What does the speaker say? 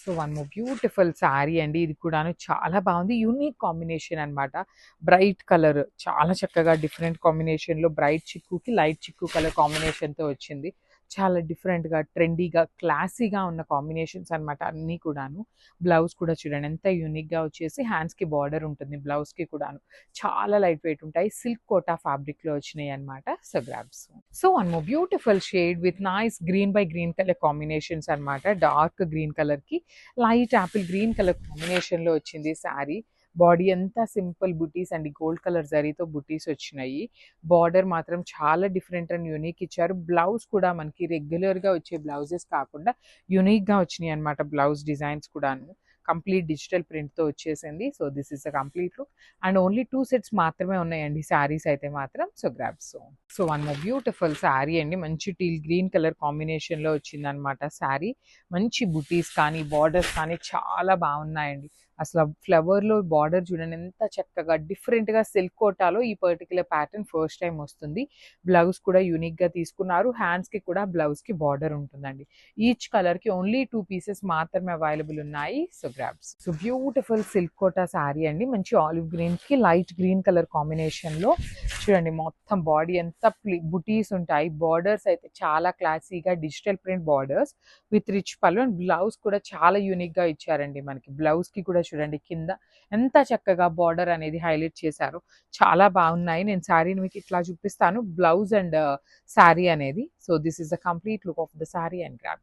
So one more beautiful sari అండి. ఇది కూడాను చాలా బాగుంది. యూనిక్ కాంబినేషన్ అన్నమాట. బ్రైట్ కలర్ చాలా చక్కగా డిఫరెంట్ కాంబినేషన్‌లో బ్రైట్ చిక్కుకి లైట్ చిక్కు కలర్ కాంబినేషన్‌తో వచ్చింది. చాలా డిఫరెంట్‌గా, ట్రెండీగా, క్లాసీగా ఉన్న కాంబినేషన్స్ అన్నమాట అన్నీ కూడాను. బ్లౌజ్ కూడా చూడండి ఎంత యూనిక్‌గా వచ్చేసి హ్యాండ్స్‌కి బార్డర్ ఉంటుంది బ్లౌజ్‌కి కూడాను. చాలా లైట్ వెయిట్ ఉంటాయి. సిల్క్ కోటా ఫ్యాబ్రిక్‌లో వచ్చినాయి అన్నమాట. So grabs. So one more beautiful shade with nice green by green colour combinations అన్నమాట. డార్క్ గ్రీన్ కలర్‌కి లైట్ యాపిల్ గ్రీన్ కలర్ కాంబినేషన్‌లో వచ్చింది శారీ. బాడీ అంతా సింపుల్ బుటీస్ అండి. గోల్డ్ కలర్ జరీతో బుటీస్ వచ్చినాయి. బార్డర్ మాత్రం చాలా డిఫరెంట్ అండ్ యూనిక్ ఇచ్చారు. బ్లౌజ్ కూడా మనకి రెగ్యులర్‌గా వచ్చే బ్లౌజెస్ కాకుండా యూనిక్‌గా వచ్చినాయి అన్నమాట బ్లౌజ్ డిజైన్స్ కూడాను. కంప్లీట్ డిజిటల్ ప్రింట్‌తో వచ్చేసింది. So this is the complete look and only 2 sets మాత్రమే ఉన్నాయండి శారీస్ అయితే మాత్రం. So grab so one more beautiful sari అండి. మంచి టీల్ గ్రీన్ కలర్ కాంబినేషన్‌లో వచ్చిందనమాట శారీ. మంచి బుటీస్ కానీ, బార్డర్స్ కానీ చాలా బాగున్నాయండి. అసల ఫ్లవర్‌లో బార్డర్ చూడండి ఎంత చక్కగా డిఫరెంట్‌గా సిల్క్ కోటాలో ఈ పర్టిక్యులర్ ప్యాటర్న్ ఫస్ట్ టైమ్ వస్తుంది. బ్లౌజ్ కూడా యూనిక్‌గా తీసుకున్నారు. హ్యాండ్స్‌కి కూడా బ్లౌజ్‌కి బార్డర్ ఉంటుందండి. ఈచ్ కలర్‌కి ఓన్లీ 2 పీసెస్ మాత్రమే అవైలబుల్ ఉన్నాయి. So grabs. So beautiful silk Kota sari అండి. మంచి ఆలివ్ గ్రీన్‌కి లైట్ గ్రీన్ కలర్ కాంబినేషన్‌లో చూడండి మొత్తం బాడీ అంతా బుటీస్ ఉంటాయి. బార్డర్స్ అయితే చాలా క్లాసీగా digital print borders with rich పళ్ళు అండ్ బ్లౌజ్ కూడా చాలా యూనిక్‌గా ఇచ్చారండి మనకి. బ్లౌజ్‌కి కూడా చూడండి కింద ఎంత చక్కగా బార్డర్ అనేది హైలైట్ చేశారో. చాలా బాగున్నాయి. నేను శారీని మీకు ఇట్లా చూపిస్తాను. బ్లౌజ్ అండ్ శారీ అనేది. So this is the complete look of the sari and grab.